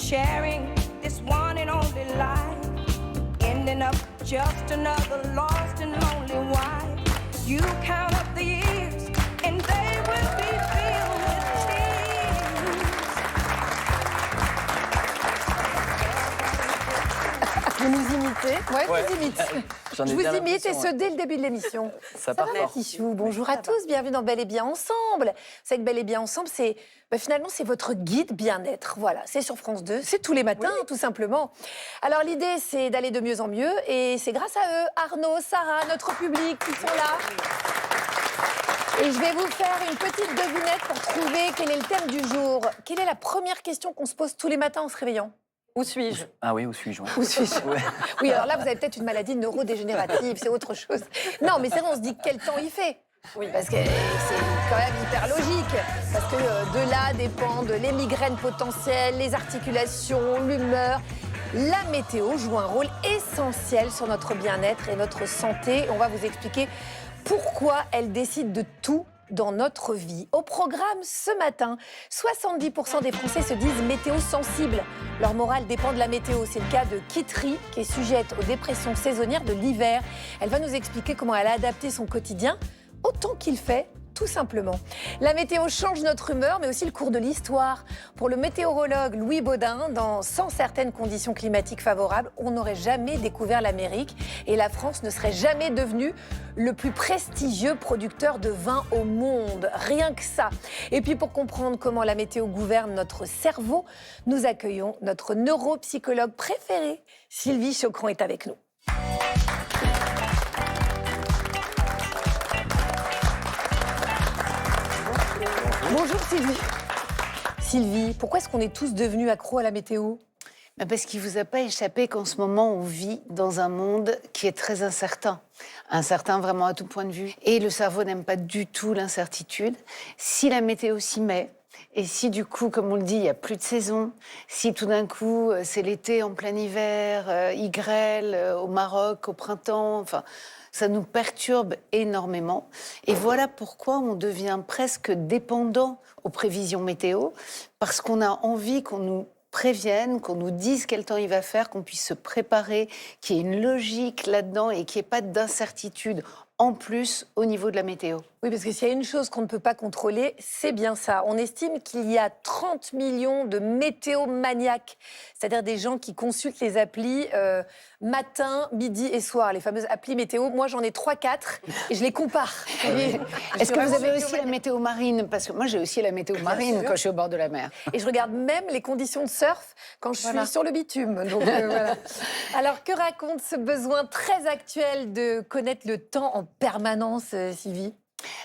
sharing this one and only life, ending up just another lost and lonely wife. You count up the years and they will be filled with tears. Vous nous imitez? Ouais. Je vous imite. J'en ai Je bien vous imite et l'impression, ce dès le début de l'émission. Ça va, part ma fort. Tichou? Bonjour à tous, bienvenue dans Bel et Bien Ensemble. C'est que Bel et Bien Ensemble, c'est finalement c'est votre guide bien-être. Voilà, c'est sur France 2, c'est tous les matins, tout simplement. Alors l'idée, c'est d'aller de mieux en mieux et c'est grâce à eux, Arnaud, Sarah, notre public qui sont là. Et je vais vous faire une petite devinette pour trouver quel est le thème du jour. Quelle est la première question qu'on se pose tous les matins en se réveillant? Où suis-je? Ah oui, où suis-je? Où suis-je? Ouais. Oui, alors là, vous avez peut-être une maladie neurodégénérative, c'est autre chose. Non, mais c'est vrai, on se dit quel temps il fait. Oui, parce que c'est quand même hyper logique. Parce que de là dépendent les migraines potentielles, les articulations, l'humeur. La météo joue un rôle essentiel sur notre bien-être et notre santé. On va vous expliquer pourquoi elle décide de tout dans notre vie. Au programme ce matin, 70% des Français se disent météo sensibles. Leur morale dépend de la météo. C'est le cas de Kitri, qui est sujette aux dépressions saisonnières de l'hiver. Elle va nous expliquer comment elle a adapté son quotidien autant qu'il fait, tout simplement. La météo change notre humeur, mais aussi le cours de l'histoire. Pour le météorologue Louis Baudin, sans certaines conditions climatiques favorables, on n'aurait jamais découvert l'Amérique et la France ne serait jamais devenue le plus prestigieux producteur de vin au monde. Rien que ça. Et puis pour comprendre comment la météo gouverne notre cerveau, nous accueillons notre neuropsychologue préférée, Sylvie Chocron est avec nous. Bonjour Sylvie. Sylvie, pourquoi est-ce qu'on est tous devenus accros à la météo? Parce qu'il ne vous a pas échappé qu'en ce moment, on vit dans un monde qui est très incertain. Incertain vraiment à tout point de vue. Et le cerveau n'aime pas du tout l'incertitude. Si la météo s'y met, et si du coup, comme on le dit, il n'y a plus de saison, si tout d'un coup, c'est l'été en plein hiver, il grêle au Maroc, au printemps, enfin... Ça nous perturbe énormément. Et voilà pourquoi on devient presque dépendant aux prévisions météo, parce qu'on a envie qu'on nous prévienne, qu'on nous dise quel temps il va faire, qu'on puisse se préparer, qu'il y ait une logique là-dedans et qu'il n'y ait pas d'incertitude en plus au niveau de la météo. Oui, parce que s'il y a une chose qu'on ne peut pas contrôler, c'est bien ça. On estime qu'il y a 30 millions de météomaniaques, c'est-à-dire des gens qui consultent les applis matin, midi et soir, les fameuses applis météo. Moi, j'en ai 3-4 et je les compare. Est-ce que vous avez aussi la météo marine? Parce que moi, j'ai aussi la météo marine quand je suis au bord de la mer. Et je regarde même les conditions de surf quand je suis sur le bitume. Donc, voilà. Alors, que raconte ce besoin très actuel de connaître le temps en permanence, Sylvie?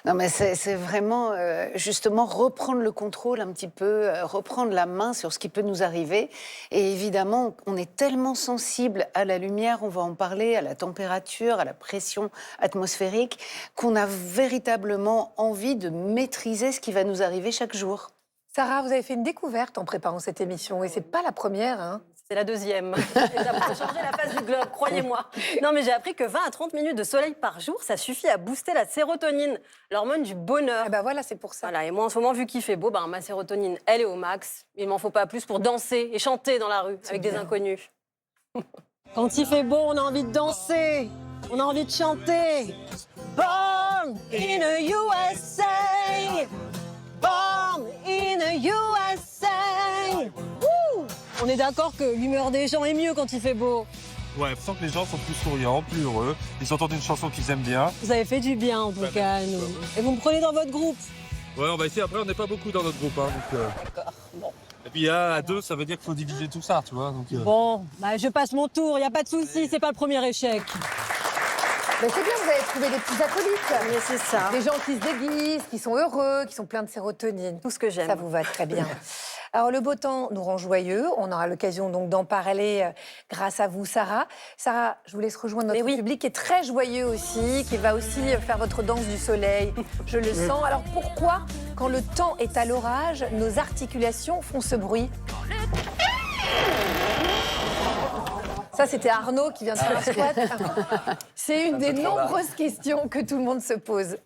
Non, mais c'est vraiment, justement, reprendre le contrôle un petit peu, reprendre la main sur ce qui peut nous arriver. Et évidemment, on est tellement sensible à la lumière, on va en parler, à la température, à la pression atmosphérique, qu'on a véritablement envie de maîtriser ce qui va nous arriver chaque jour. Sarah, vous avez fait une découverte en préparant cette émission, et c'est pas la première, hein. C'est la deuxième. Ça a changé la face du globe, croyez-moi. Non, mais j'ai appris que 20 à 30 minutes de soleil par jour, ça suffit à booster la sérotonine, l'hormone du bonheur. Ah bah voilà, c'est pour ça. Voilà, et moi, en ce moment, vu qu'il fait beau, ma sérotonine, elle est au max. Il m'en faut pas plus pour danser et chanter dans la rue avec des inconnus. Quand il fait beau, on a envie de danser, on a envie de chanter. Born in a USA, born in a USA. Wouh! On est d'accord que l'humeur des gens est mieux quand il fait beau. Ouais, je sens que les gens sont plus souriants, plus heureux. Ils entendent une chanson qu'ils aiment bien. Vous avez fait du bien, en tout cas, à nous. Et vous me prenez dans votre groupe? Ouais, on va essayer. Après, on n'est pas beaucoup dans notre groupe. Hein, donc, D'accord, bon. Et puis, à deux, ça veut dire qu'il faut diviser tout ça, tu vois. Donc, Bon, je passe mon tour, il n'y a pas de souci, c'est pas le premier échec. Mais c'est bien, vous avez trouvé des petits acolytes. Mais c'est ça. Des gens qui se déguisent, qui sont heureux, qui sont pleins de sérotonine. Tout ce que j'aime. Ça vous va très bien. Alors, le beau temps nous rend joyeux. On aura l'occasion donc d'en parler grâce à vous, Sarah. Sarah, je vous laisse rejoindre notre public qui est très joyeux aussi, qui va aussi faire votre danse du soleil. Je le sens. Alors, pourquoi, quand le temps est à l'orage, nos articulations font ce bruit? Ça, c'était Arnaud qui vient de faire un squat. C'est une des nombreuses questions que tout le monde se pose.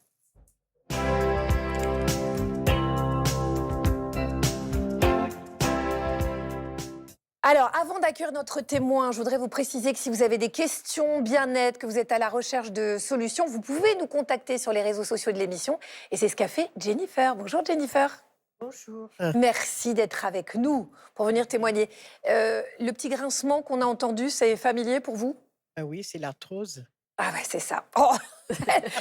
Alors, avant d'accueillir notre témoin, je voudrais vous préciser que si vous avez des questions bien-être, que vous êtes à la recherche de solutions, vous pouvez nous contacter sur les réseaux sociaux de l'émission. Et c'est ce qu'a fait Jennifer. Bonjour Jennifer. Bonjour. Merci d'être avec nous pour venir témoigner. Le petit grincement qu'on a entendu, c'est familier pour vous? Ah oui, c'est l'arthrose. Ah ouais, c'est ça. Oh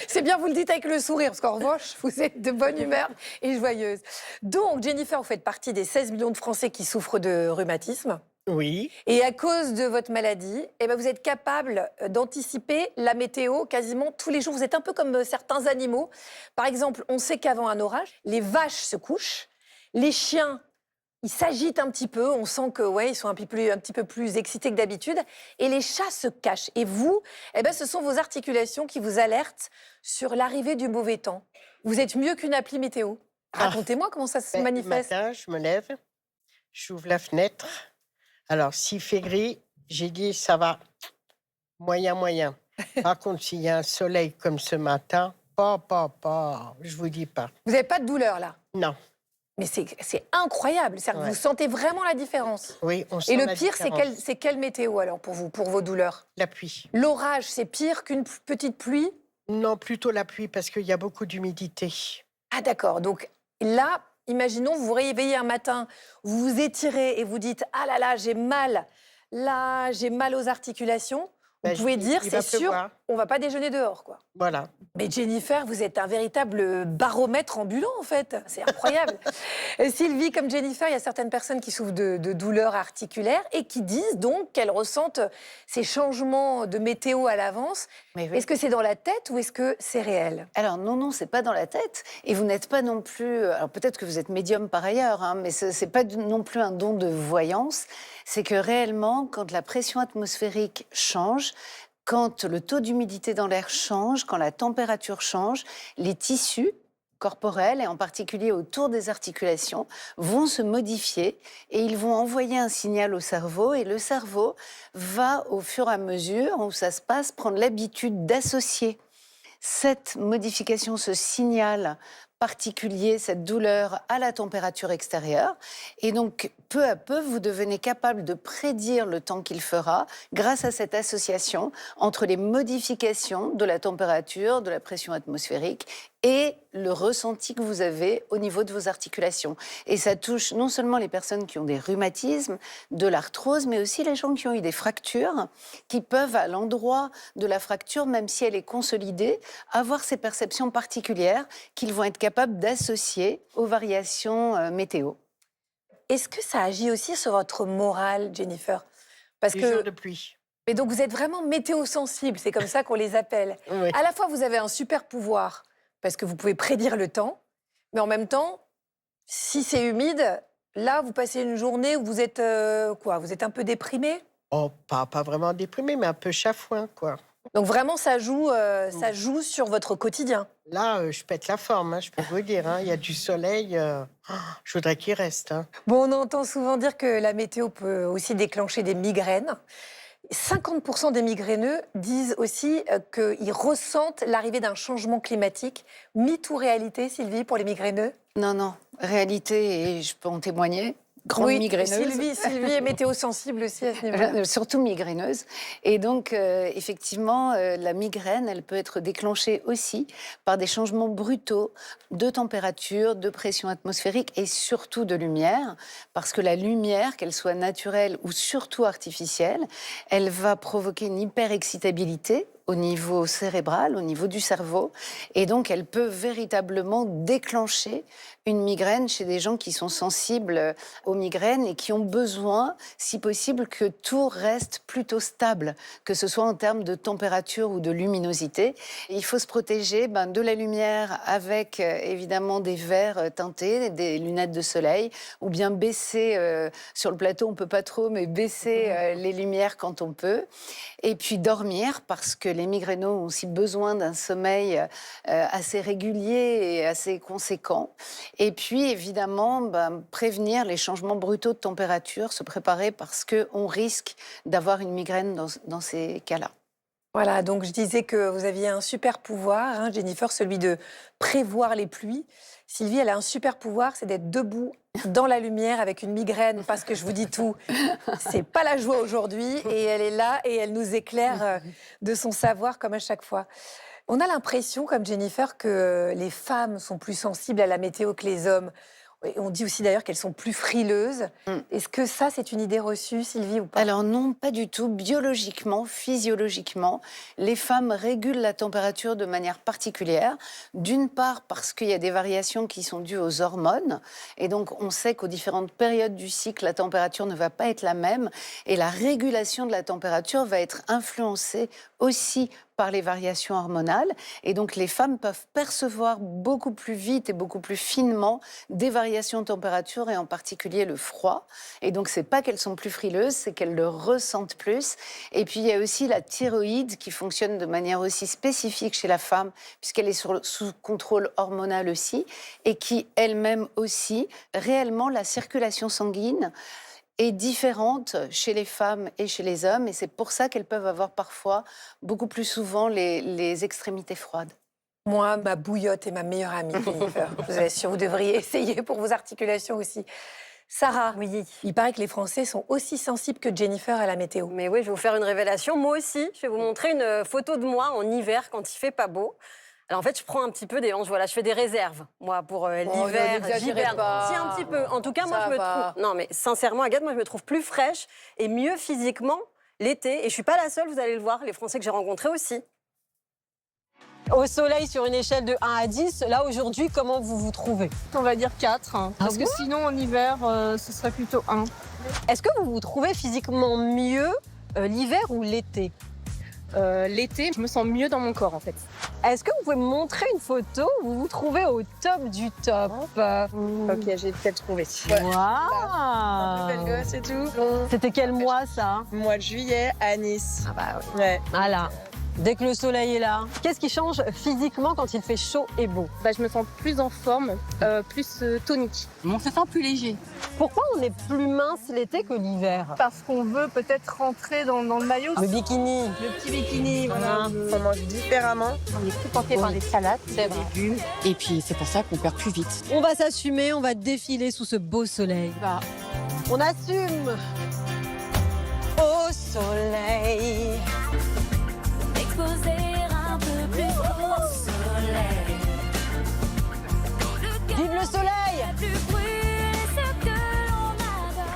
c'est bien, vous le dites avec le sourire, parce qu'en revanche, vous êtes de bonne humeur et joyeuse. Donc, Jennifer, vous faites partie des 16 millions de Français qui souffrent de rhumatisme. Oui, Et à cause de votre maladie, eh ben vous êtes capable d'anticiper la météo quasiment tous les jours. Vous êtes un peu comme certains animaux. Par exemple, on sait qu'avant un orage, les vaches se couchent, les chiens, ils s'agitent un petit peu. On sent que ouais, ils sont un petit peu plus excités que d'habitude. Et les chats se cachent. Et vous, eh ben, ce sont vos articulations qui vous alertent sur l'arrivée du mauvais temps. Vous êtes mieux qu'une appli météo. Racontez-moi comment ça se le manifeste. matin, je me lève, j'ouvre la fenêtre. Alors, s'il fait gris, j'ai dit ça va, moyen. Par contre, s'il y a un soleil comme ce matin, je vous dis pas. Vous n'avez pas de douleur là? Non, Mais c'est incroyable. C'est-à-dire que Ouais. vous sentez vraiment la différence. oui, on sent Et le la pire, différence. c'est quelle météo alors pour vous, pour vos douleurs? La pluie. L'orage, c'est pire qu'une petite pluie? Non, plutôt la pluie parce qu'il y a beaucoup d'humidité. Ah d'accord. Donc là, imaginons, vous vous réveillez un matin, vous vous étirez et vous dites « Ah là là, j'ai mal. Là, j'ai mal aux articulations. » Vous Ben, je pouvez dis, dire, il c'est va sûr, pleuvoir. on va pas déjeuner dehors, quoi. Voilà. Mais Jennifer, vous êtes un véritable baromètre ambulant, en fait. C'est incroyable. Sylvie, comme Jennifer, il y a certaines personnes qui souffrent de douleurs articulaires et qui disent donc qu'elles ressentent ces changements de météo à l'avance. Mais oui. Est-ce que c'est dans la tête ou est-ce que c'est réel? Alors non, c'est pas dans la tête. Et vous n'êtes pas non plus... Alors peut-être que vous êtes médium par ailleurs, hein, mais c'est pas non plus un don de voyance. C'est que réellement, quand la pression atmosphérique change, quand le taux d'humidité dans l'air change, quand la température change, les tissus corporels, et en particulier autour des articulations, vont se modifier et ils vont envoyer un signal au cerveau. Et le cerveau va, au fur et à mesure où ça se passe, prendre l'habitude d'associer cette modification, ce signal particulier, cette douleur à la température extérieure. Et donc, peu à peu, vous devenez capable de prédire le temps qu'il fera grâce à cette association entre les modifications de la température, de la pression atmosphérique et le ressenti que vous avez au niveau de vos articulations. Et ça touche non seulement les personnes qui ont des rhumatismes, de l'arthrose, mais aussi les gens qui ont eu des fractures, qui peuvent, à l'endroit de la fracture, même si elle est consolidée, avoir ces perceptions particulières qu'ils vont être capables d'associer aux variations météo. Est-ce que ça agit aussi sur votre morale, Jennifer? Parce Les que... jours de pluie. Mais donc vous êtes vraiment météo-sensible, c'est comme ça qu'on les appelle. Oui. À la fois, vous avez un super pouvoir, parce que vous pouvez prédire le temps, mais en même temps, si c'est humide, là, vous passez une journée où vous êtes quoi? Vous êtes un peu déprimé? Oh, pas vraiment déprimé, mais un peu chafouin, quoi. Donc vraiment, ça joue sur votre quotidien. Là, je pète la forme, hein, je peux vous dire. Hein. Il y a du soleil, je voudrais qu'il reste. Hein. Bon, on entend souvent dire que la météo peut aussi déclencher des migraines. 50% des migraineux disent aussi qu'ils ressentent l'arrivée d'un changement climatique. Mythe ou réalité, Sylvie, pour les migraineux? Non, réalité, et je peux en témoigner, grande Oui, migraineuse. Sylvie est météo-sensible aussi à ce niveau-là. Surtout migraineuse. Et donc, effectivement, la migraine, elle peut être déclenchée aussi par des changements brutaux de température, de pression atmosphérique et surtout de lumière. Parce que la lumière, qu'elle soit naturelle ou surtout artificielle, elle va provoquer une hyperexcitabilité au niveau cérébral, au niveau du cerveau. Et donc, elle peut véritablement déclencher une migraine chez des gens qui sont sensibles aux migraines et qui ont besoin, si possible, que tout reste plutôt stable, que ce soit en termes de température ou de luminosité. Et il faut se protéger de la lumière avec, évidemment, des verres teintés, des lunettes de soleil, ou bien baisser, sur le plateau, on ne peut pas trop, mais baisser les lumières quand on peut. Et puis dormir, parce que les migraineux ont aussi besoin d'un sommeil assez régulier et assez conséquent. Et puis, évidemment, prévenir les changements brutaux de température, se préparer parce qu'on risque d'avoir une migraine dans ces cas-là. Voilà, donc je disais que vous aviez un super pouvoir, hein, Jennifer, celui de prévoir les pluies. Sylvie, elle a un super pouvoir, c'est d'être debout dans la lumière avec une migraine, parce que je vous dis tout, c'est pas la joie aujourd'hui. Et elle est là et elle nous éclaire de son savoir comme à chaque fois. On a l'impression, comme Jennifer, que les femmes sont plus sensibles à la météo que les hommes. Et on dit aussi d'ailleurs qu'elles sont plus frileuses. Est-ce que ça, c'est une idée reçue, Sylvie, ou pas? Alors non, pas du tout. Biologiquement, physiologiquement, les femmes régulent la température de manière particulière. D'une part parce qu'il y a des variations qui sont dues aux hormones. Et donc on sait qu'aux différentes périodes du cycle, la température ne va pas être la même. Et la régulation de la température va être influencée aussi par les variations hormonales. Et donc, les femmes peuvent percevoir beaucoup plus vite et beaucoup plus finement des variations de température, et en particulier le froid. Et donc, c'est pas qu'elles sont plus frileuses, c'est qu'elles le ressentent plus. Et puis, il y a aussi la thyroïde qui fonctionne de manière aussi spécifique chez la femme, puisqu'elle est sous contrôle hormonal aussi, et qui, elle-même aussi, réellement, la circulation sanguine est différente chez les femmes et chez les hommes, et c'est pour ça qu'elles peuvent avoir parfois beaucoup plus souvent les extrémités froides. Moi, ma bouillotte est ma meilleure amie, Jennifer. Je vous assure, vous devriez essayer pour vos articulations aussi. Sarah, Oui. il paraît que les Français sont aussi sensibles que Jennifer à la météo. Mais oui, je vais vous faire une révélation. Moi aussi, je vais vous montrer une photo de moi en hiver quand il fait pas beau. Alors en fait, je prends un petit peu des hanches, voilà, je fais des réserves, moi, pour l'hiver. n'exagérez pas. Si, un petit peu. En tout cas, moi, Ça je me va. trouve... Non, mais sincèrement, Agathe, moi, je me trouve plus fraîche et mieux physiquement l'été. Et je suis pas la seule, vous allez le voir, les Français que j'ai rencontrés aussi. Au soleil, sur une échelle de 1 à 10, là, aujourd'hui, comment vous vous trouvez? On va dire 4, parce que sinon en hiver, ce serait plutôt 1. Est-ce que vous vous trouvez physiquement mieux l'hiver ou l'été? L'été, je me sens mieux dans mon corps en fait. Est-ce que vous pouvez me montrer une photo où vous vous trouvez au top du top? Ok, j'ai peut-être trouvé. Waouh! Belle gosse et tout. C'était quel mois, ça? Mois de juillet à Nice. Ah bah oui. Ouais. Voilà. Dès que le soleil est là, qu'est-ce qui change physiquement quand il fait chaud et beau? Bah, je me sens plus en forme, plus tonique. On se sent plus léger. Pourquoi on est plus mince l'été que l'hiver? Parce qu'on veut peut-être rentrer dans le maillot. Le bikini. Le petit bikini, voilà. Ah. On mange différemment. On est plus tenté par les salades, les légumes. Et puis c'est pour ça qu'on perd plus vite. On va s'assumer, on va défiler sous ce beau soleil. On assume. Au soleil. Exposer un peu plus au soleil. Vive le soleil! Plus brûler ce que l'on adore.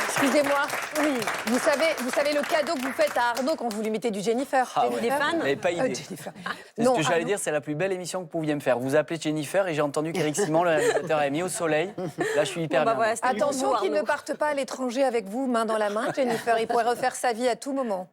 Excusez-moi. Oui. Vous savez le cadeau que vous faites à Arnaud quand vous lui mettez du Jennifer. Ah Il est fan? Vous n'avez pas idée. Jennifer. C'est ce que j'allais dire, c'est la plus belle émission que vous pouviez me faire. Vous appelez Jennifer et j'ai entendu qu'Éric Simon, le réalisateur, a mis au soleil. Là, je suis hyper bien. Voilà, c'était Attention pour qu'il Arnaud. ne parte pas à l'étranger avec vous, main dans la main, Jennifer. Il pourrait refaire sa vie à tout moment.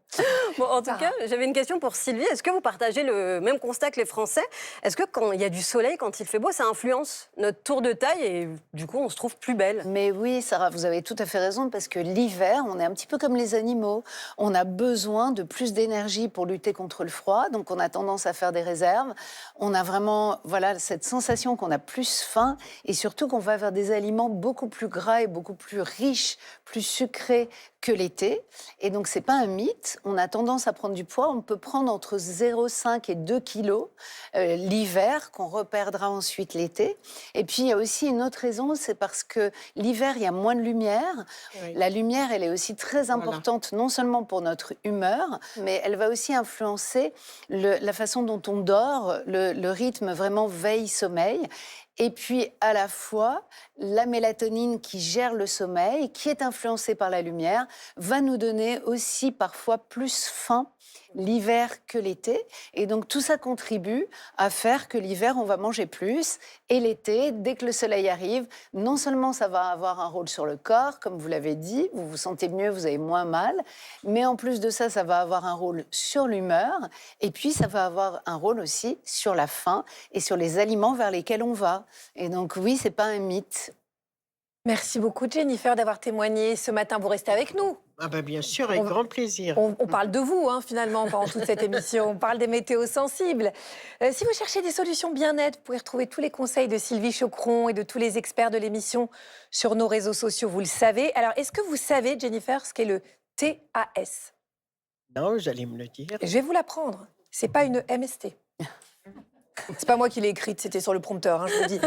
Bon, en tout Sarah. cas, j'avais une question pour Sylvie. Est-ce que vous partagez le même constat que les Français? Est-ce que quand il y a du soleil, quand il fait beau, ça influence notre tour de taille et du coup, on se trouve plus belle? Mais oui, Sarah, vous avez tout à fait raison, parce que l'hiver, on est un petit peu comme les animaux. On a besoin de plus d'énergie pour lutter contre le froid, donc on a tendance à faire des réserves. On a vraiment cette sensation qu'on a plus faim, et surtout qu'on va vers des aliments beaucoup plus gras et beaucoup plus riches, plus sucrés que l'été. Et donc, c'est pas un mythe. On a tendance à prendre du poids. On peut prendre entre 0,5 et 2 kilos l'hiver, qu'on reperdra ensuite l'été. Et puis, il y a aussi une autre raison, c'est parce que l'hiver, il y a moins de lumière. Oui. La lumière, elle est aussi très importante, non seulement pour notre humeur, mais elle va aussi influencer la façon dont on dort, le rythme vraiment veille-sommeil. Et puis, à la fois, la mélatonine qui gère le sommeil, qui est influencée par la lumière, va nous donner aussi parfois plus faim l'hiver que l'été. Et donc, tout ça contribue à faire que l'hiver, on va manger plus. Et l'été, dès que le soleil arrive, non seulement ça va avoir un rôle sur le corps, comme vous l'avez dit, vous vous sentez mieux, vous avez moins mal, mais en plus de ça, ça va avoir un rôle sur l'humeur. Et puis, ça va avoir un rôle aussi sur la faim et sur les aliments vers lesquels on va. Et donc, oui, c'est pas un mythe. Merci beaucoup, Jennifer, d'avoir témoigné ce matin. Vous restez avec nous. Ah bah bien sûr, avec On- grand plaisir. On parle de vous, finalement, pendant toute cette émission. On parle des météos sensibles. Si vous cherchez des solutions bien-être, vous pouvez retrouver tous les conseils de Sylvie Choqueron et de tous les experts de l'émission sur nos réseaux sociaux, vous le savez. Alors, est-ce que vous savez, Jennifer, ce qu'est le TAS? Non, vous allez me le dire. Je vais vous l'apprendre. C'est pas une MST. C'est pas moi qui l'ai écrite, c'était sur le prompteur, hein, je vous dis.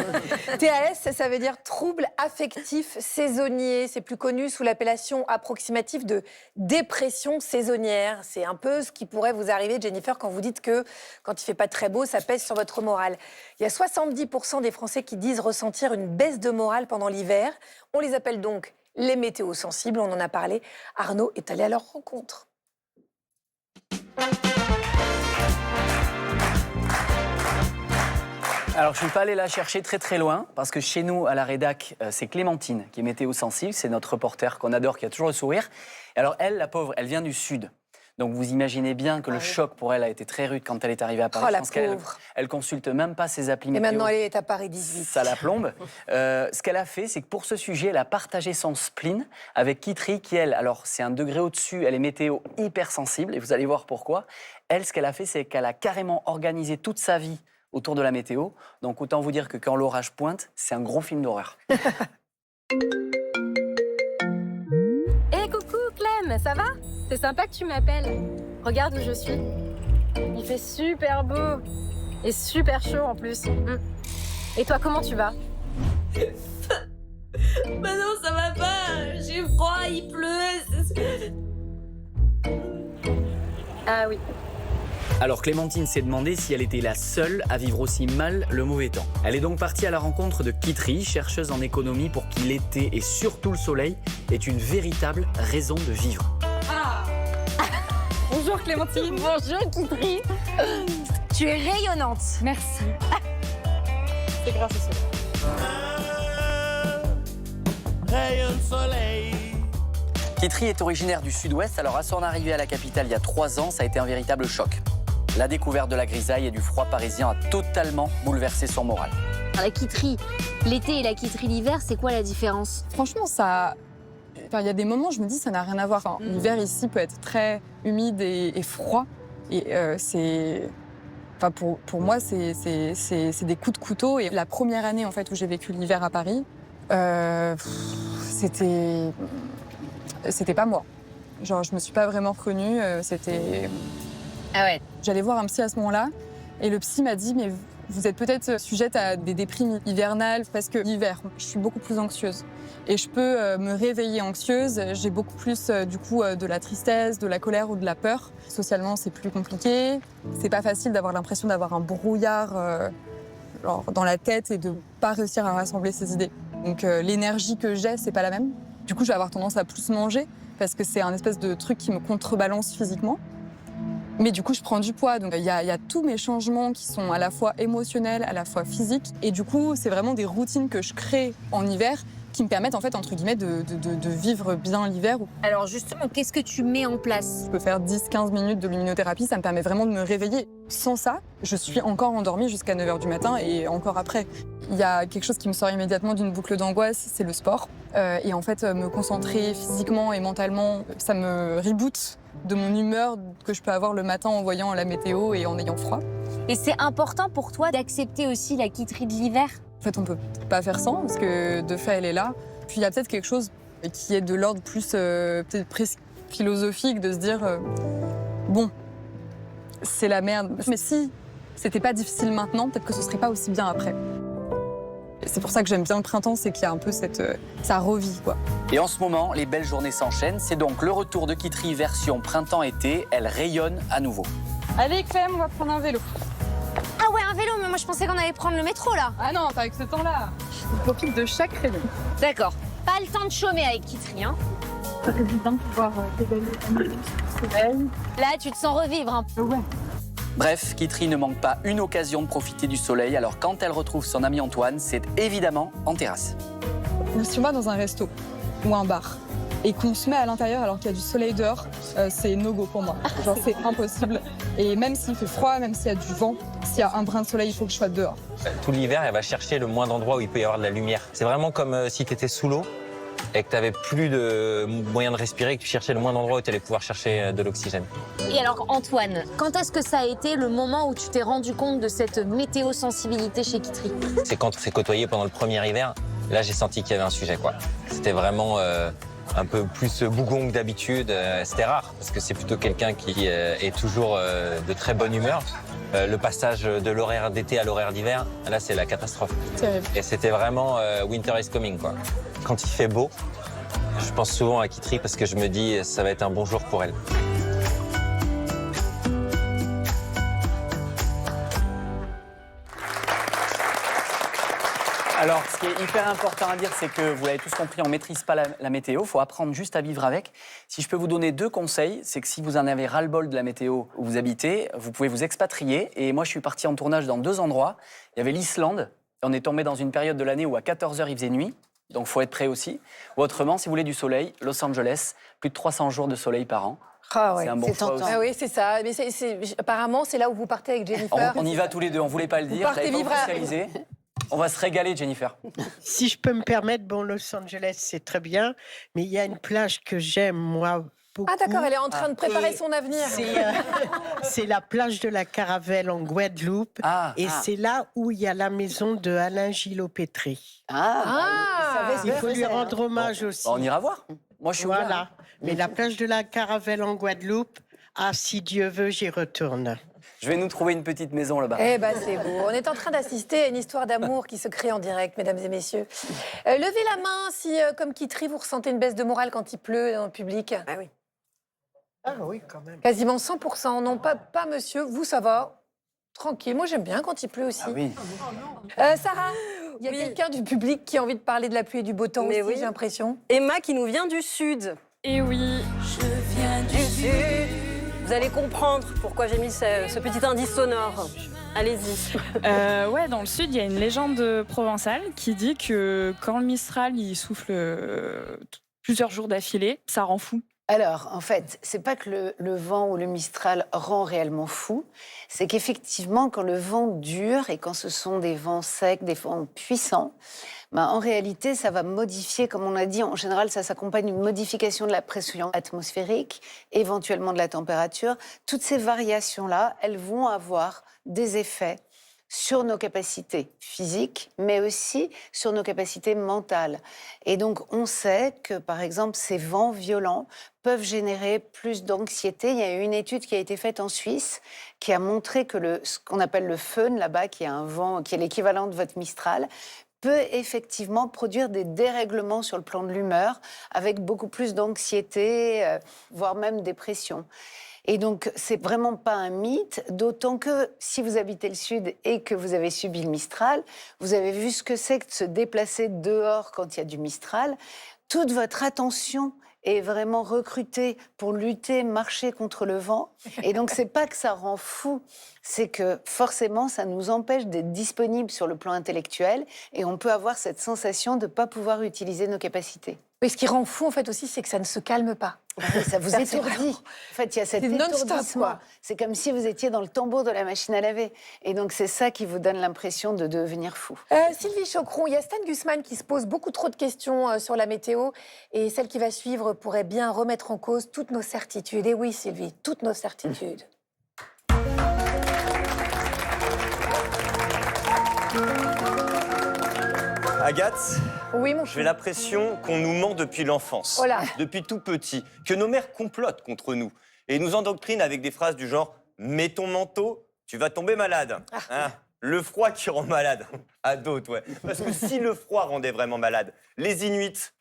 TAS, ça veut dire trouble affectif saisonnier. C'est plus connu sous l'appellation approximative de dépression saisonnière. C'est un peu ce qui pourrait vous arriver, Jennifer, quand vous dites que quand il fait pas très beau, ça pèse sur votre morale. Il y a 70% des Français qui disent ressentir une baisse de morale pendant l'hiver. On les appelle donc les météosensibles, on en a parlé. Arnaud est allé à leur rencontre. Alors, je ne suis pas allé la chercher très très loin, parce que chez nous, à la rédac, c'est Clémentine qui est météo-sensible. C'est notre reporter qu'on adore, qui a toujours le sourire. Et alors, elle, la pauvre, elle vient du Sud. Donc, vous imaginez bien que le choc pour elle a été très rude quand elle est arrivée à Paris. Oh, la Je pense qu'elle pauvre. elle consulte même pas ses applis Et météo. maintenant, elle est à Paris 18. Ça la plombe. Ce qu'elle a fait, c'est que pour ce sujet, elle a partagé son spleen avec Kitri, qui, elle, alors c'est un degré au-dessus, elle est météo hypersensible, et vous allez voir pourquoi. Elle, ce qu'elle a fait, c'est qu'elle a carrément organisé toute sa vie autour de la météo. Donc autant vous dire que quand l'orage pointe, c'est un gros film d'horreur. Eh coucou Clem, ça va? C'est sympa que tu m'appelles. Regarde où je suis. Il fait super beau. Et super chaud en plus. Et toi, comment tu vas? Bah non, ça va pas. J'ai froid, il pleut. Ah oui. Alors Clémentine s'est demandé si elle était la seule à vivre aussi mal le mauvais temps. Elle est donc partie à la rencontre de Kitri, chercheuse en économie, pour qui l'été et surtout le soleil est une véritable raison de vivre. Bonjour Clémentine. Bonjour Kitri. Tu es rayonnante. Merci. C'est grâce au soleil. Kitri est originaire du Sud-Ouest, alors à son arrivée à la capitale il y a 3 ans, ça a été un véritable choc. La découverte de la grisaille et du froid parisien a totalement bouleversé son moral. La Kitri, l'été et la Kitri l'hiver, c'est quoi la différence? Franchement, ça. Enfin, il y a des moments, je me dis, ça n'a rien à voir. Enfin, l'hiver ici peut être très humide et froid. Et c'est. Enfin, pour moi, c'est des coups de couteau. Et la première année en fait, où j'ai vécu l'hiver à Paris, c'était pas moi. Genre, je me suis pas vraiment reconnue. C'était. Ah ouais. J'allais voir un psy à ce moment-là. Et le psy m'a dit, mais vous êtes peut-être sujette à des déprimes hivernales parce que l'hiver, je suis beaucoup plus anxieuse. Et je peux me réveiller anxieuse. J'ai beaucoup plus, du coup, de la tristesse, de la colère ou de la peur. Socialement, c'est plus compliqué. C'est pas facile d'avoir l'impression d'avoir un brouillard genre, dans la tête et de pas réussir à rassembler ses idées. Donc l'énergie que j'ai, c'est pas la même. Du coup, je vais avoir tendance à plus manger parce que c'est un espèce de truc qui me contrebalance physiquement. Mais du coup, je prends du poids. Donc, il y a tous mes changements qui sont à la fois émotionnels, à la fois physiques. Et du coup, c'est vraiment des routines que je crée en hiver qui me permettent, en fait, entre guillemets, de vivre bien l'hiver. Alors justement, qu'est-ce que tu mets en place? Je peux faire 10-15 minutes de luminothérapie. Ça me permet vraiment de me réveiller. Sans ça, je suis encore endormie jusqu'à 9h du matin et encore après. Il y a quelque chose qui me sort immédiatement d'une boucle d'angoisse, c'est le sport. Et en fait, me concentrer physiquement et mentalement, ça me reboot de mon humeur que je peux avoir le matin en voyant la météo et en ayant froid. Et c'est important pour toi d'accepter aussi la Kitri de l'hiver? En fait, on peut pas faire sans parce que de fait, elle est là. Puis il y a peut-être quelque chose qui est de l'ordre plus peut-être presque philosophique de se dire bon, c'est la merde. Mais si c'était pas difficile maintenant, peut-être que ce serait pas aussi bien après. C'est pour ça que j'aime bien le printemps, c'est qu'il y a un peu cette... ça revit, quoi. Et en ce moment, les belles journées s'enchaînent. C'est donc le retour de Kitri version printemps-été. Elle rayonne à nouveau. Allez, Clem, on va prendre un vélo. Ah ouais, un vélo, mais moi je pensais qu'on allait prendre le métro là. Ah non, pas avec ce temps-là. Je profite de chaque rayon. D'accord. Pas le temps de chômer avec Kitri, hein. Ça fait du bien de pouvoir pédaler un peu sur le soleil. Là, tu te sens revivre un peu. Ouais. Bref, Kitri ne manque pas une occasion de profiter du soleil. Alors quand elle retrouve son ami Antoine, c'est évidemment en terrasse. Si on va dans un resto ou un bar et qu'on se met à l'intérieur alors qu'il y a du soleil dehors, c'est no-go pour moi. Genre, c'est impossible. Et même s'il fait froid, même s'il y a du vent, s'il y a un brin de soleil, il faut que je sois dehors. Tout l'hiver, elle va chercher le moindre endroit où il peut y avoir de la lumière. C'est vraiment comme si tu étais sous l'eau et que tu n'avais plus de moyen de respirer, que tu cherchais le moindre endroit où tu allais pouvoir chercher de l'oxygène. Et alors, Antoine, quand est-ce que ça a été le moment où tu t'es rendu compte de cette météo-sensibilité chez Kitri? C'est quand on s'est côtoyé pendant le premier hiver. Là, j'ai senti qu'il y avait un sujet, quoi. C'était vraiment un peu plus bougon que d'habitude. C'était rare, parce que c'est plutôt quelqu'un qui est toujours de très bonne humeur. Le passage de l'horaire d'été à l'horaire d'hiver, là, c'est la catastrophe. Terrible. Et c'était vraiment winter is coming, quoi. Quand il fait beau, je pense souvent à Kitri parce que je me dis ça va être un bon jour pour elle. Alors, ce qui est hyper important à dire, c'est que vous l'avez tous compris, on ne maîtrise pas la météo, il faut apprendre juste à vivre avec. Si je peux vous donner 2 conseils, c'est que si vous en avez ras-le-bol de la météo où vous habitez, vous pouvez vous expatrier. Et moi, je suis parti en tournage dans 2 endroits. Il y avait l'Islande, on est tombé dans une période de l'année où à 14h, il faisait nuit, donc il faut être prêt aussi. Ou autrement, si vous voulez du soleil, Los Angeles, plus de 300 jours de soleil par an. Ah ouais, c'est un bon choix aussi. Ah oui, c'est ça. Mais apparemment, c'est là où vous partez avec Jennifer. On y va tous les deux, on ne voulait pas le dire, partez j'avais pas vivre à- officialisé. On va se régaler, Jennifer. Si je peux me permettre, bon, Los Angeles, c'est très bien, mais il y a une plage que j'aime, moi, beaucoup. Ah d'accord, elle est en train de préparer son avenir. C'est la plage de la Caravelle en Guadeloupe. Et c'est là où il y a la maison de Alain Gillot-Pétry. Il faut lui rendre hommage aussi. On ira voir. Moi, je suis ouvert, Voilà. hein. Mais la plage de la Caravelle en Guadeloupe, ah, si Dieu veut, j'y retourne. Je vais nous trouver une petite maison là-bas. Eh ben c'est beau. On est en train d'assister à une histoire d'amour qui se crée en direct, mesdames et messieurs. Levez la main si, comme Kitri, vous ressentez une baisse de morale quand il pleut dans le public. Ah oui. Ah oui, quand même. Quasiment 100%. Non, pas monsieur. Vous, ça va. Tranquille. Moi, j'aime bien quand il pleut aussi. Ah oui. Sarah, il y a quelqu'un du public qui a envie de parler de la pluie et du beau temps Mais aussi, oui. j'ai l'impression. Emma qui nous vient du sud. Et oui. Je viens du sud. Vous allez comprendre pourquoi j'ai mis ce petit indice sonore. Allez-y. Ouais, dans le sud, il y a une légende provençale qui dit que quand le Mistral il souffle plusieurs jours d'affilée, ça rend fou. Alors, en fait, c'est pas que le vent ou le Mistral rend réellement fou, c'est qu'effectivement, quand le vent dure et quand ce sont des vents secs, des vents puissants, en réalité, ça va modifier, comme on a dit, en général, ça s'accompagne d'une modification de la pression atmosphérique, éventuellement de la température. Toutes ces variations-là, elles vont avoir des effets sur nos capacités physiques, mais aussi sur nos capacités mentales. Et donc, on sait que, par exemple, ces vents violents peuvent générer plus d'anxiété. Il y a eu une étude qui a été faite en Suisse qui a montré que ce qu'on appelle le Föhn, là-bas, qui est un vent qui est l'équivalent de votre Mistral, peut effectivement produire des dérèglements sur le plan de l'humeur, avec beaucoup plus d'anxiété, voire même dépression. Et donc, c'est vraiment pas un mythe, d'autant que si vous habitez le Sud et que vous avez subi le Mistral, vous avez vu ce que c'est que de se déplacer dehors quand il y a du Mistral. Toute votre attention est vraiment recrutée pour lutter, marcher contre le vent. Et donc, c'est pas que ça rend fou, c'est que forcément, ça nous empêche d'être disponibles sur le plan intellectuel et on peut avoir cette sensation de ne pas pouvoir utiliser nos capacités. Mais ce qui rend fou, en fait, aussi, c'est que ça ne se calme pas. Ça vous étourdit. En fait, il y a cet C'est non-stop, étourdissement. quoi. C'est comme si vous étiez dans le tambour de la machine à laver. Et donc, c'est ça qui vous donne l'impression de devenir fou. Sylvie Chocron, il y a Stan Gusman qui se pose beaucoup trop de questions sur la météo. Et celle qui va suivre pourrait bien remettre en cause toutes nos certitudes. Et oui, Sylvie, toutes nos certitudes. Agathe, oui, mon j'ai l'impression qu'on nous ment depuis l'enfance, depuis tout petit, que nos mères complotent contre nous et nous endoctrinent avec des phrases du genre « mets ton manteau, tu vas tomber malade hein, le froid qui rend malade. À d'autres, ouais. Parce que si le froid rendait vraiment malade, les Inuits,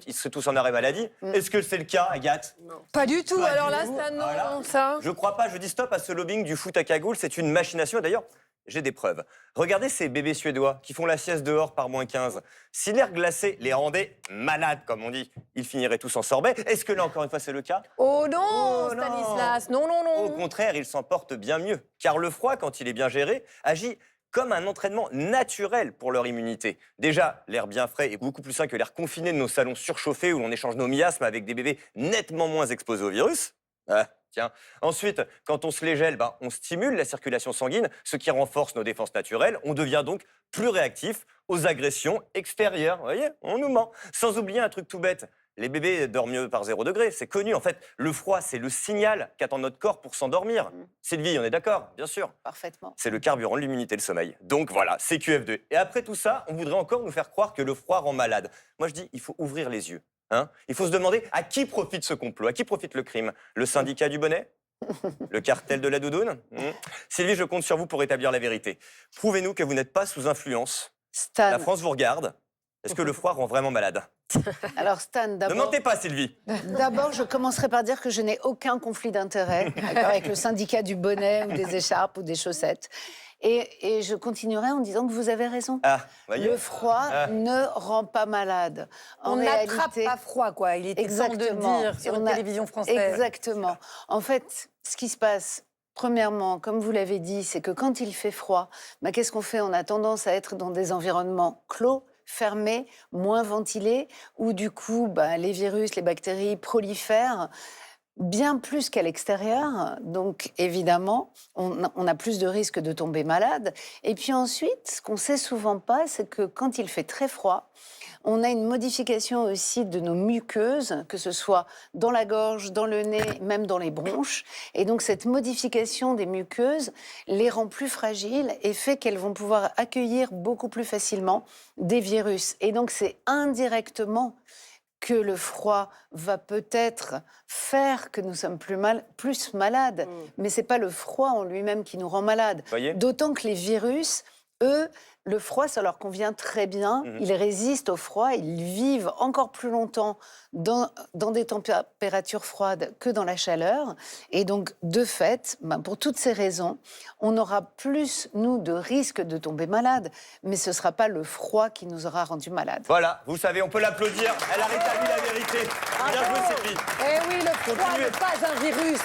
ils seraient tous en arrêt maladie. Est-ce que c'est le cas, Agathe? Pas du tout. Pas Alors du là, tout. Stan, non, Voilà. ça. Je crois pas, je dis stop à ce lobbying du foot à cagoule, c'est une machination. D'ailleurs, j'ai des preuves. Regardez ces bébés suédois qui font la sieste dehors par moins 15. Si l'air glacé les rendait malades, comme on dit, ils finiraient tous en sorbet. Est-ce que là, encore une fois, c'est le cas? Oh non, Stanislas, non, non, non. Au contraire, ils s'en portent bien mieux. Car le froid, quand il est bien géré, agit comme un entraînement naturel pour leur immunité. Déjà, l'air bien frais est beaucoup plus sain que l'air confiné de nos salons surchauffés où l'on échange nos miasmes avec des bébés nettement moins exposés au virus. Ah, tiens. Ensuite, quand on se les gèle, on stimule la circulation sanguine, ce qui renforce nos défenses naturelles. On devient donc plus réactif aux agressions extérieures. Vous voyez, on nous ment. Sans oublier un truc tout bête. Les bébés dorment mieux par 0 degré, c'est connu. En fait, le froid, c'est le signal qu'attend notre corps pour s'endormir. Sylvie, on est d'accord? Bien sûr. Parfaitement. C'est le carburant de l'immunité, le sommeil. Donc voilà, c'est QF2. Et après tout ça, on voudrait encore nous faire croire que le froid rend malade. Moi, je dis, il faut ouvrir les yeux. Il faut se demander à qui profite ce complot, à qui profite le crime? Le syndicat du bonnet? Le cartel de la doudoune. Sylvie, je compte sur vous pour établir la vérité. Prouvez-nous que vous n'êtes pas sous influence. Stan. La France vous regarde. Est-ce que le froid rend vraiment malade? Alors Stan, Ne d'abord... mentez pas, Sylvie. D'abord, je commencerai par dire que je n'ai aucun conflit d'intérêt avec le syndicat du bonnet ou des écharpes ou des chaussettes. Et je continuerai en disant que vous avez raison. Ah, voyez. Le froid ne rend pas malade. En On n'attrape réalité, pas froid, quoi. Il était temps de exactement. dire sur une On a- télévision française. Exactement. En fait, ce qui se passe, premièrement, comme vous l'avez dit, c'est que quand il fait froid, qu'est-ce qu'on fait? On a tendance à être dans des environnements clos, fermés, moins ventilés, où du coup, les virus, les bactéries prolifèrent bien plus qu'à l'extérieur. Donc, évidemment, on a plus de risques de tomber malade. Et puis ensuite, ce qu'on sait souvent pas, c'est que quand il fait très froid, on a une modification aussi de nos muqueuses, que ce soit dans la gorge, dans le nez, même dans les bronches. Et donc, cette modification des muqueuses les rend plus fragiles et fait qu'elles vont pouvoir accueillir beaucoup plus facilement des virus. Et donc, c'est indirectement que le froid va peut-être faire que nous sommes plus malades. Mais ce n'est pas le froid en lui-même qui nous rend malades. Voyez. D'autant que les virus, eux, le froid, ça leur convient très bien. Ils résistent au froid, ils vivent encore plus longtemps dans des températures froides que dans la chaleur. Et donc, de fait, pour toutes ces raisons, on aura plus, nous, de risques de tomber malade. Mais ce ne sera pas le froid qui nous aura rendus malades. Voilà, vous savez, on peut l'applaudir. Elle a rétabli la vérité. Bien joué, Sylvie. Eh oui, le froid n'est pas un virus.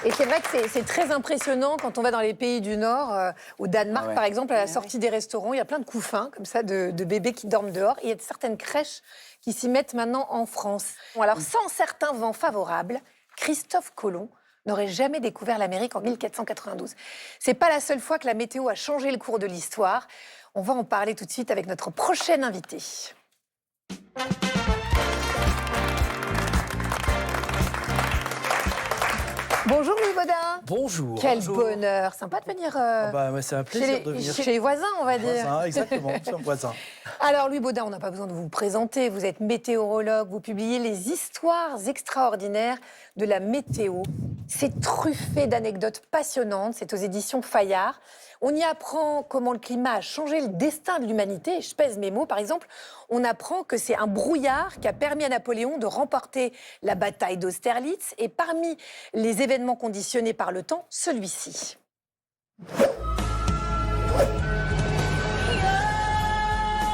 Et c'est vrai que c'est très impressionnant quand on va dans les pays du Nord, au Danemark par exemple, à la sortie des restaurants, il y a plein de couffins comme ça de bébés qui dorment dehors. Il y a certaines crèches qui s'y mettent maintenant en France. Bon, alors, sans certains vents favorables, Christophe Colomb n'aurait jamais découvert l'Amérique en 1492. C'est pas la seule fois que la météo a changé le cours de l'histoire. On va en parler tout de suite avec notre prochaine invitée. Bonjour Louis Baudin. Bonjour. Quel Bonjour. bonheur. Sympa de venir c'est un plaisir de venir. chez les voisins, on va dire. Voisins, exactement, nous sommes voisins. Alors Louis Baudin, on n'a pas besoin de vous présenter. Vous êtes météorologue, vous publiez les histoires extraordinaires de la météo. C'est truffé d'anecdotes passionnantes, c'est aux éditions Fayard. On y apprend comment le climat a changé le destin de l'humanité. Je pèse mes mots, par exemple, on apprend que c'est un brouillard qui a permis à Napoléon de remporter la bataille d'Austerlitz. Et parmi les événements conditionnés par le temps, celui-ci.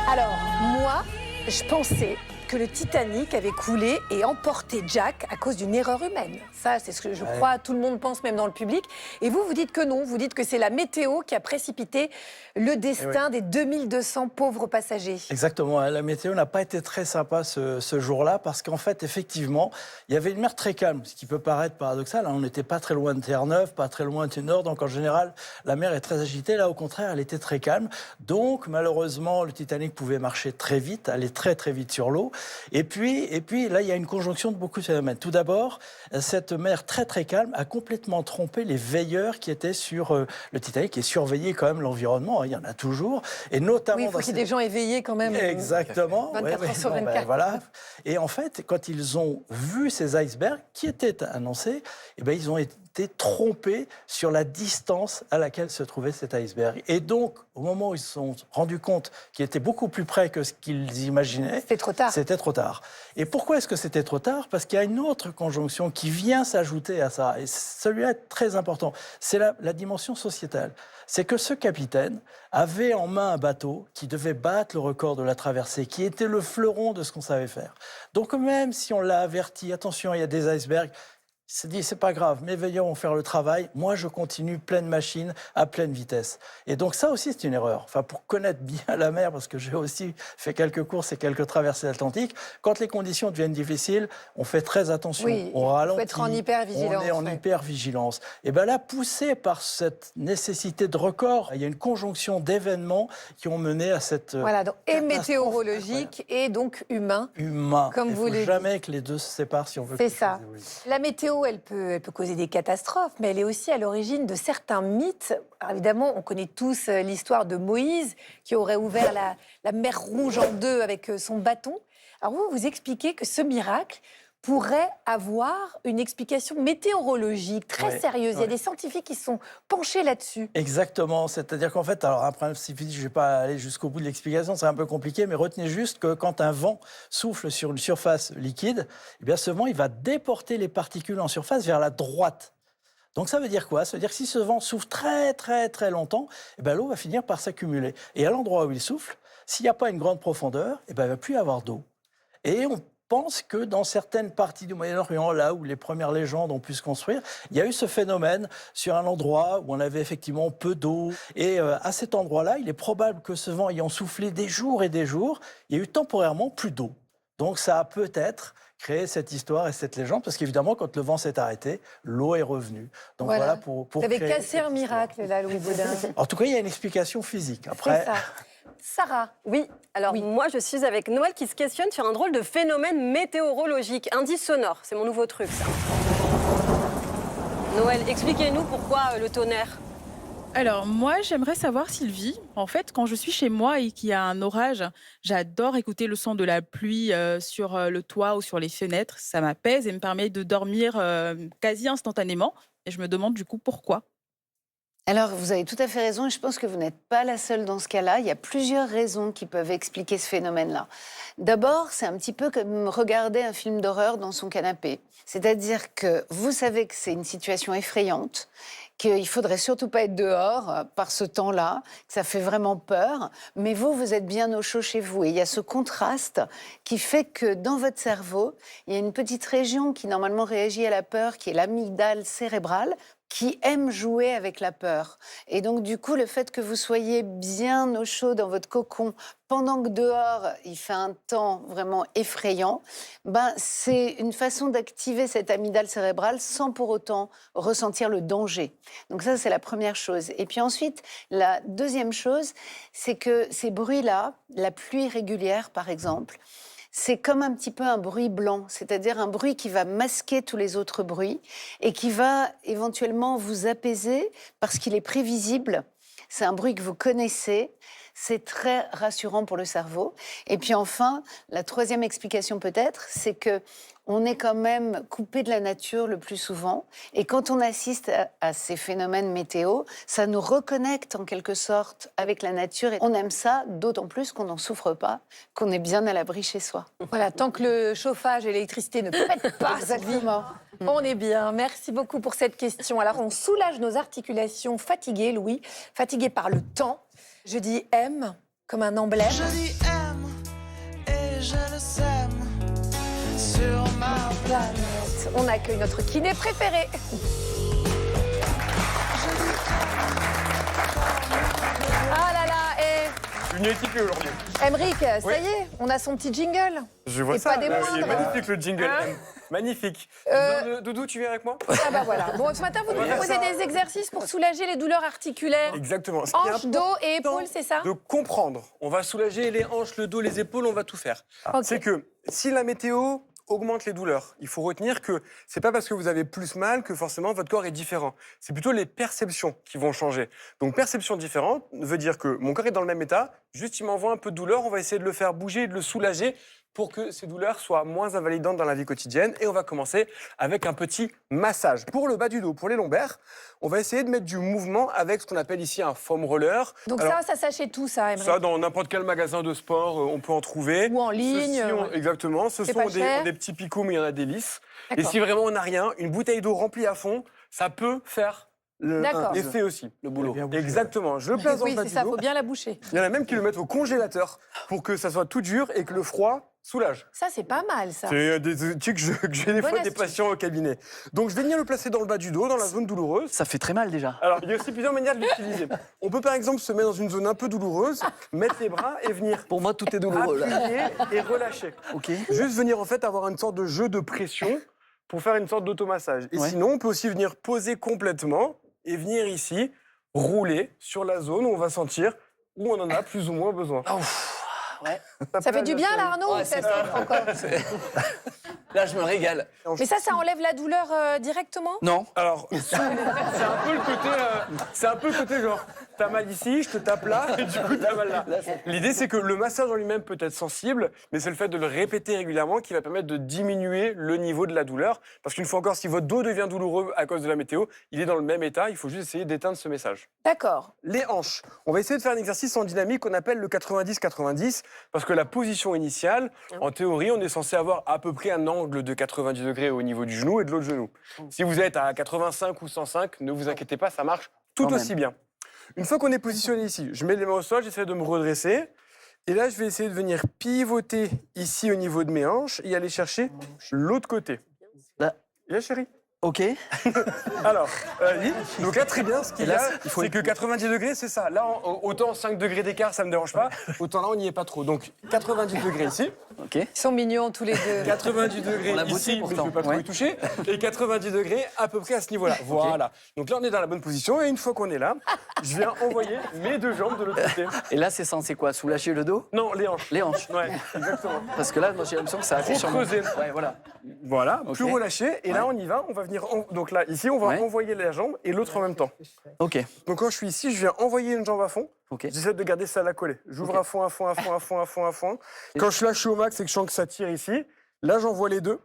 Alors, moi, je pensais que le Titanic avait coulé et emporté Jack à cause d'une erreur humaine. Ça, c'est ce que je crois, tout le monde pense, même dans le public. Et vous dites que non, vous dites que c'est la météo qui a précipité le destin des 2200 pauvres passagers. Exactement, la météo n'a pas été très sympa ce jour-là parce qu'en fait, effectivement, il y avait une mer très calme, ce qui peut paraître paradoxal. On n'était pas très loin de Terre-Neuve, pas très loin de Nord, donc en général, la mer est très agitée. Là, au contraire, elle était très calme. Donc, malheureusement, le Titanic pouvait marcher très vite, aller très très vite sur l'eau. Et puis, là, il y a une conjonction de beaucoup de phénomènes. Tout d'abord, cette mer très très calme a complètement trompé les veilleurs qui étaient sur le Titanic et surveillaient quand même l'environnement. Il y en a toujours, et notamment. Oui, il faut qu'il y ait des gens éveillés quand même. Exactement. 24 heures sur 24. Voilà. Et en fait, quand ils ont vu ces icebergs qui étaient annoncés, ils ont été trompés sur la distance à laquelle se trouvait cet iceberg. Et donc, au moment où ils se sont rendus compte qu'il était beaucoup plus près que ce qu'ils imaginaient, c'était trop tard. C'était trop tard. Et pourquoi est-ce que c'était trop tard? Parce qu'il y a une autre conjonction qui vient s'ajouter à ça. Et celui-là est très important. C'est la dimension sociétale. C'est que ce capitaine avait en main un bateau qui devait battre le record de la traversée, qui était le fleuron de ce qu'on savait faire. Donc même si on l'a averti, attention, il y a des icebergs, il s'est dit, c'est pas grave, mes veilleurs vont faire le travail, moi je continue pleine machine, à pleine vitesse. Et donc ça aussi c'est une erreur. Enfin, pour connaître bien la mer, parce que j'ai aussi fait quelques courses et quelques traversées atlantiques, quand les conditions deviennent difficiles, on fait très attention, oui, on ralentit, faut être en hypervigilance, on est en hypervigilance. Et bien là, poussé par cette nécessité de record, il y a une conjonction d'événements qui ont mené à cette voilà, donc, et météorologique et donc humain. Humain. Comme vous le dites. Il ne faut jamais que les deux se séparent si on veut. C'est ça. La météo, elle peut causer des catastrophes, mais elle est aussi à l'origine de certains mythes. Alors évidemment, on connaît tous l'histoire de Moïse, qui aurait ouvert la mer Rouge en deux avec son bâton. Alors vous expliquez que ce miracle pourrait avoir une explication météorologique très Ouais, sérieuse. Il y a ouais. des scientifiques qui sont penchés là-dessus. Exactement, c'est-à-dire qu'en fait, alors un principe physique, je ne vais pas aller jusqu'au bout de l'explication, c'est un peu compliqué, mais retenez juste que quand un vent souffle sur une surface liquide, eh bien ce vent, il va déporter les particules en surface vers la droite. Donc ça veut dire quoi? Ça veut dire que si ce vent souffle très très très longtemps, eh bien l'eau va finir par s'accumuler. Et à l'endroit où il souffle, s'il n'y a pas une grande profondeur, eh bien il ne va plus y avoir d'eau. Et on pense que dans certaines parties du Moyen-Orient, là où les premières légendes ont pu se construire, il y a eu ce phénomène sur un endroit où on avait effectivement peu d'eau. Et à cet endroit-là, il est probable que ce vent ayant soufflé des jours et des jours, il y a eu temporairement plus d'eau. Donc ça a peut-être créé cette histoire et cette légende, parce qu'évidemment, quand le vent s'est arrêté, l'eau est revenue. Donc voilà pour Vous avez créer cassé cette un miracle, là, Louis Baudin. En tout cas, il y a une explication physique. Après, C'est ça. Sarah. Oui, alors moi je suis avec Noël qui se questionne sur un drôle de phénomène météorologique. Indice sonore, c'est mon nouveau truc ça. Noël, expliquez-nous pourquoi le tonnerre. Alors moi j'aimerais savoir Sylvie, en fait quand je suis chez moi et qu'il y a un orage, j'adore écouter le son de la pluie sur le toit ou sur les fenêtres, ça m'apaise et me permet de dormir quasi instantanément et je me demande du coup pourquoi. Alors, vous avez tout à fait raison et je pense que vous n'êtes pas la seule dans ce cas-là. Il y a plusieurs raisons qui peuvent expliquer ce phénomène-là. D'abord, c'est un petit peu comme regarder un film d'horreur dans son canapé. C'est-à-dire que vous savez que c'est une situation effrayante, qu'il ne faudrait surtout pas être dehors par ce temps-là, que ça fait vraiment peur, mais vous êtes bien au chaud chez vous. Et il y a ce contraste qui fait que dans votre cerveau, il y a une petite région qui normalement réagit à la peur, qui est l'amygdale cérébrale, qui aime jouer avec la peur. Et donc, du coup, le fait que vous soyez bien au chaud dans votre cocon, pendant que dehors, il fait un temps vraiment effrayant, ben, c'est une façon d'activer cette amygdale cérébrale sans pour autant ressentir le danger. Donc ça, c'est la première chose. Et puis ensuite, la deuxième chose, c'est que ces bruits-là, la pluie régulière, par exemple, c'est comme un petit peu un bruit blanc, c'est-à-dire un bruit qui va masquer tous les autres bruits et qui va éventuellement vous apaiser parce qu'il est prévisible. C'est un bruit que vous connaissez, c'est très rassurant pour le cerveau. Et puis enfin, la troisième explication peut-être, c'est que on est quand même coupé de la nature le plus souvent. Et quand on assiste à ces phénomènes météo, ça nous reconnecte en quelque sorte avec la nature. Et on aime ça, d'autant plus qu'on n'en souffre pas, qu'on est bien à l'abri chez soi. Voilà, tant que le chauffage et l'électricité ne pètent pas, Exactement. on est bien. Merci beaucoup pour cette question. Alors, on soulage nos articulations fatiguées, Louis, fatiguées par le temps. Je dis M comme un emblème. Je dis M et je le sème sur ma planète. On accueille notre kiné préféré. Ah là là, et Une équipe aujourd'hui. Emeric, ça Oui. y est, on a son petit jingle. Je vois Et ça. pas des Il est moindres. magnifique le jingle. Hein Magnifique. Doudou, tu viens avec moi? Ah bah voilà. Bon, ce matin, vous nous proposez des exercices pour soulager les douleurs articulaires. Exactement. Ce qui est Hanches, dos et épaules, c'est ça? de comprendre. On va soulager les hanches, le dos, les épaules, on va tout faire. Ok. C'est que si la météo augmente les douleurs, il faut retenir que c'est pas parce que vous avez plus mal que forcément votre corps est différent. C'est plutôt les perceptions qui vont changer. Donc perception différente veut dire que mon corps est dans le même état, juste il m'envoie un peu de douleur, on va essayer de le faire bouger et de le soulager pour que ces douleurs soient moins invalidantes dans la vie quotidienne. Et on va commencer avec un petit massage. Pour le bas du dos, pour les lombaires, on va essayer de mettre du mouvement avec ce qu'on appelle ici un foam roller. Donc Alors, ça s'achète tout, ça, Emeric. ça, dans n'importe quel magasin de sport, on peut en trouver. Ou en ligne. Ceux-ci ont- exactement. Ce C'est sont pas cher. des petits picots, mais il y en a des lisses. Et D'accord. si vraiment on n'a rien, une bouteille d'eau remplie à fond, ça peut faire D'accord. l'effet aussi. Le boulot. Exactement. Je le place dans Oui, le bas c'est du ça, dos. faut bien la boucher. Il y en a même qui le mettent au congélateur pour que ça soit tout dur et que le froid soulage. Ça, c'est pas mal, ça. C'est des outils que j'ai des Bonne fois des astuce. patients au cabinet. Donc je vais venir le placer dans le bas du dos, dans la zone douloureuse. Ça fait très mal déjà. Alors, il y a aussi plusieurs manières de l'utiliser. On peut par exemple se mettre dans une zone un peu douloureuse, mettre les bras et venir Pour moi, tout est douloureux là. appuyer et relâcher. Ok. Juste venir en fait avoir une sorte de jeu de pression pour faire une sorte d'automassage. Et Ouais. sinon, on peut aussi venir poser complètement et venir ici rouler sur la zone où on va sentir où on en a plus ou moins besoin. Ouais. Ça fait du bien, là, Arnaud, Ouais, ou ça c'est souffre encore? Là, je me régale. Mais ça enlève la douleur directement? Non. Alors, c'est un peu le côté genre. t'as mal ici, je te tape là, et du coup, t'as mal là. L'idée, c'est que le massage en lui-même peut être sensible, mais c'est le fait de le répéter régulièrement qui va permettre de diminuer le niveau de la douleur. Parce qu'une fois encore, si votre dos devient douloureux à cause de la météo, il est dans le même état, il faut juste essayer d'éteindre ce message. D'accord. Les hanches. On va essayer de faire un exercice en dynamique qu'on appelle le 90-90, parce que la position initiale, en théorie, on est censé avoir à peu près un angle de 90 degrés au niveau du genou et de l'autre genou. Si vous êtes à 85 ou 105, ne vous inquiétez pas, ça marche tout aussi bien. Une fois qu'on est positionné ici, je mets les mains au sol, j'essaie de me redresser. Et là, je vais essayer de venir pivoter ici au niveau de mes hanches et aller chercher l'autre côté. Là, chérie. Ok. Alors, oui. Donc là, très bien, ce qu'il y a, c'est que 90 degrés, c'est ça. Là, autant 5 degrés d'écart, ça ne me dérange pas. Autant là, on n'y est pas trop. Donc, 90 degrés ici. Ok. Ils sont mignons tous les deux. 90 degrés ici, mais je ne vais pas trop y toucher. Et 90 degrés à peu près à ce niveau-là. Voilà. Donc là, on est dans la bonne position. Et une fois qu'on est là, je viens envoyer mes deux jambes de l'autre côté. Et là, c'est censé quoi? Soulager le dos? Non, les hanches. Les hanches. Ouais, exactement. Parce que là, moi, j'ai l'impression que ça a fait sur creuser. Ouais, voilà. Voilà, plus relâché. Et là, on y va. On va venir. Donc là, ici, on va envoyer la jambe et l'autre en même temps. Ok. Donc quand je suis ici, je viens envoyer une jambe à fond. Okay. J'essaie de garder ça à la collée. J'ouvre à fond, à fond, à fond, à fond, à fond, à fond. Quand je lâche au max et que je sens que ça tire ici, là, j'envoie les deux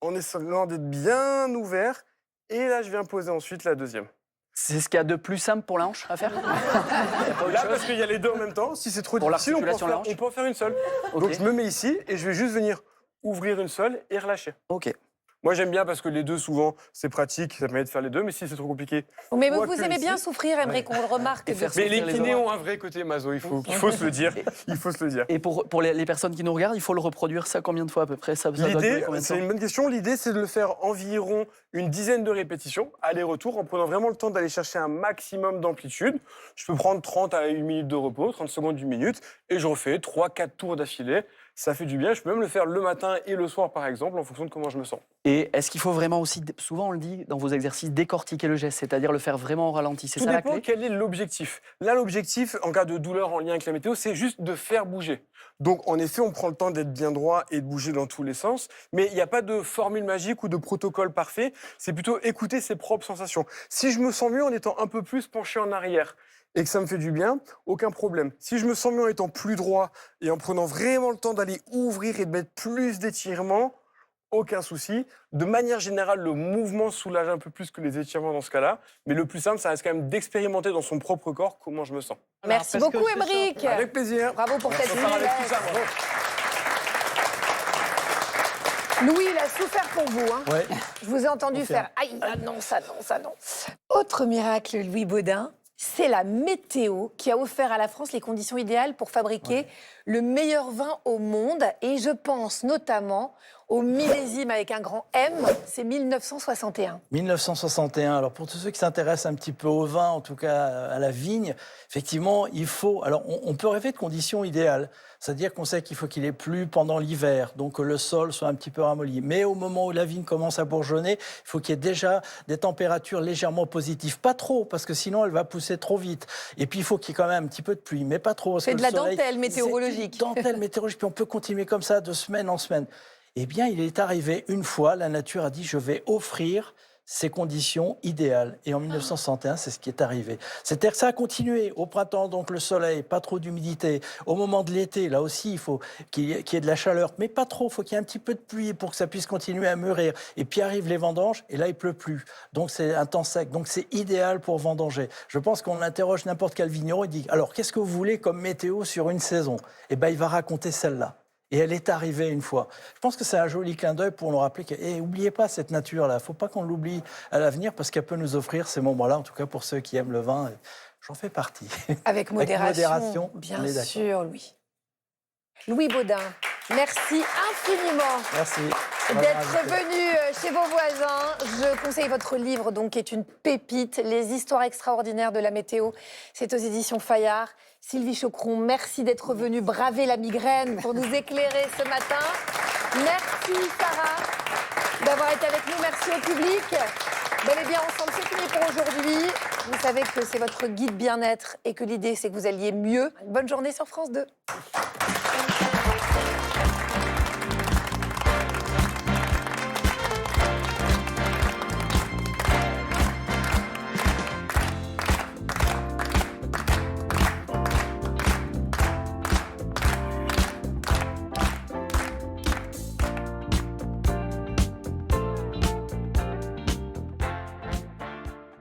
en essayant d'être bien ouvert. Et là, je viens poser ensuite la deuxième. C'est ce qu'il y a de plus simple pour la hanche à faire? Là, parce qu'il y a les deux en même temps. Si c'est trop difficile, on peut en faire une seule. Okay. Donc je me mets ici et je vais juste venir ouvrir une seule et relâcher. Ok. Moi, j'aime bien parce que les deux, souvent, c'est pratique, ça permet de faire les deux, mais si c'est trop compliqué... Mais vous aimez bien souffrir, Aymeric, on le remarque. Mais les kinés ont un vrai côté maso, il faut se le dire. Il faut se le dire. Et pour les personnes qui nous regardent, il faut le reproduire ça combien de fois à peu près? L'idée, c'est une bonne question, l'idée, c'est de le faire environ une dizaine de répétitions, aller-retour, en prenant vraiment le temps d'aller chercher un maximum d'amplitude. Je peux prendre 30 à 1 minute de repos, 30 secondes, 1 minute, et je refais 3-4 tours d'affilée. Ça fait du bien. Je peux même le faire le matin et le soir, par exemple, en fonction de comment je me sens. Et est-ce qu'il faut vraiment aussi, souvent on le dit dans vos exercices, décortiquer le geste, c'est-à-dire le faire vraiment au ralenti? C'est ça la clé? Tout dépend quel est l'objectif. Là, l'objectif, en cas de douleur en lien avec la météo, c'est juste de faire bouger. Donc, en effet, on prend le temps d'être bien droit et de bouger dans tous les sens. Mais il n'y a pas de formule magique ou de protocole parfait. C'est plutôt écouter ses propres sensations. Si je me sens mieux en étant un peu plus penché en arrière, et que ça me fait du bien, aucun problème. Si je me sens mieux en étant plus droit et en prenant vraiment le temps d'aller ouvrir et de mettre plus d'étirements, aucun souci. De manière générale, le mouvement soulage un peu plus que les étirements dans ce cas-là. Mais le plus simple, ça reste quand même d'expérimenter dans son propre corps comment je me sens. Merci beaucoup, Aymeric. Avec plaisir. Bravo pour cette vidéo. Louis, il a souffert pour vous. Hein. Ouais. Je vous ai entendu faire « Aïe, ah non, ça non, ça non ». Autre miracle, Louis Baudin, c'est la météo qui a offert à la France les conditions idéales pour fabriquer le meilleur vin au monde. Et je pense notamment au millésime avec un grand M, c'est 1961. 1961. Alors pour tous ceux qui s'intéressent un petit peu au vin, en tout cas à la vigne, effectivement, il faut... Alors on peut rêver de conditions idéales. C'est-à-dire qu'on sait qu'il faut qu'il ait plu pendant l'hiver, donc que le sol soit un petit peu ramolli. Mais au moment où la vigne commence à bourgeonner, il faut qu'il y ait déjà des températures légèrement positives. Pas trop, parce que sinon elle va pousser trop vite. Et puis il faut qu'il y ait quand même un petit peu de pluie, mais pas trop. C'est de la dentelle météorologique. C'est une dentelle météorologique, puis on peut continuer comme ça de semaine en semaine. Eh bien, il est arrivé une fois, la nature a dit « je vais offrir » ces conditions idéales. Et en 1961, c'est ce qui est arrivé. C'est-à-dire que ça a continué. Au printemps, donc le soleil, pas trop d'humidité. Au moment de l'été, là aussi, il faut qu'il y ait de la chaleur, mais pas trop. Il faut qu'il y ait un petit peu de pluie pour que ça puisse continuer à mûrir. Et puis arrivent les vendanges, et là, il pleut plus. Donc c'est un temps sec. Donc c'est idéal pour vendanger. Je pense qu'on interroge n'importe quel vigneron, il dit « alors, qu'est-ce que vous voulez comme météo sur une saison ?» Eh bien, il va raconter celle-là. Et elle est arrivée une fois. Je pense que c'est un joli clin d'œil pour nous rappeler que, n'oubliez pas cette nature-là. Il ne faut pas qu'on l'oublie à l'avenir parce qu'elle peut nous offrir ces moments-là, en tout cas pour ceux qui aiment le vin. J'en fais partie. Avec modération, bien sûr, Louis. Louis Baudin, merci infiniment. Merci. D'être venu chez vos voisins. Je conseille votre livre, donc, qui est une pépite, Les histoires extraordinaires de la météo. C'est aux éditions Fayard. Sylvie Chocron, merci d'être venue braver la migraine pour nous éclairer ce matin. Merci Sarah d'avoir été avec nous. Merci au public. Bel et bien ensemble, c'est fini pour aujourd'hui. Vous savez que c'est votre guide bien-être et que l'idée, c'est que vous alliez mieux. Bonne journée sur France 2.